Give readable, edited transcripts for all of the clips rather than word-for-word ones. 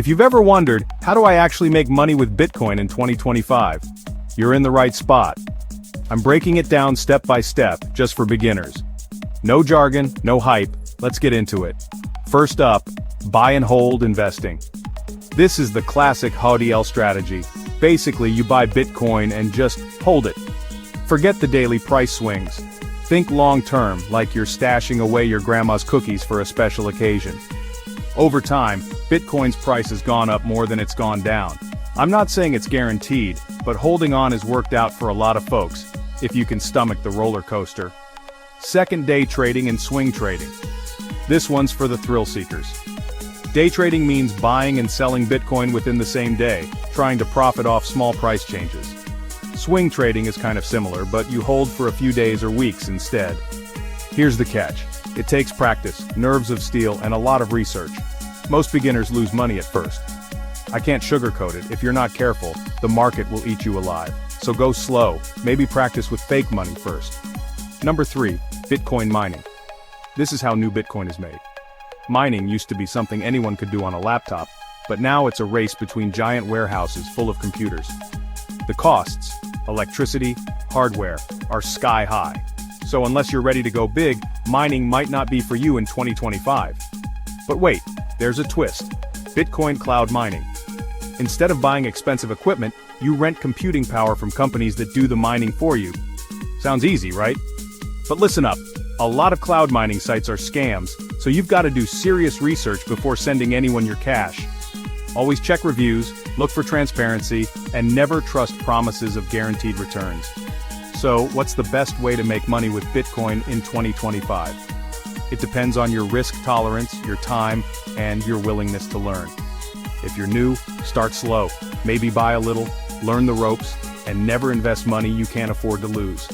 If you've ever wondered, how do I actually make money with Bitcoin in 2025? You're in the right spot. I'm breaking it down step by step, just for beginners. No jargon, no hype, let's get into it. First up, buy and hold investing. This is the classic HODL strategy. Basically, you buy Bitcoin and just hold it. Forget the daily price swings. Think long-term, like you're stashing away your grandma's cookies for a special occasion. Over time, Bitcoin's price has gone up more than it's gone down. I'm not saying it's guaranteed, but holding on has worked out for a lot of folks, if you can stomach the roller coaster. Second, day trading and swing trading. This one's for the thrill seekers. Day trading means buying and selling Bitcoin within the same day, trying to profit off small price changes. Swing trading is kind of similar, but you hold for a few days or weeks instead. Here's the catch. It takes practice, nerves of steel, and a lot of research. Most beginners lose money at first. I can't sugarcoat it, if you're not careful, the market will eat you alive. So go slow, maybe practice with fake money first. Number 3, Bitcoin mining. This is how new Bitcoin is made. Mining used to be something anyone could do on a laptop, but now it's a race between giant warehouses full of computers. The costs, electricity, hardware, are sky high. So unless you're ready to go big, mining might not be for you in 2025. But wait, there's a twist. Bitcoin cloud mining. Instead of buying expensive equipment, you rent computing power from companies that do the mining for you. Sounds easy, right? But listen up, a lot of cloud mining sites are scams, so you've got to do serious research before sending anyone your cash. Always check reviews, look for transparency, and never trust promises of guaranteed returns. So, what's the best way to make money with Bitcoin in 2025? It depends on your risk tolerance, your time, and your willingness to learn. If you're new, start slow, maybe buy a little, learn the ropes, and never invest money you can't afford to lose.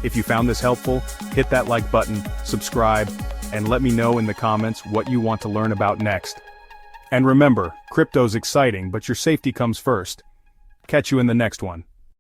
If you found this helpful, hit that like button, subscribe, and let me know in the comments what you want to learn about next. And remember, crypto's exciting, but your safety comes first. Catch you in the next one.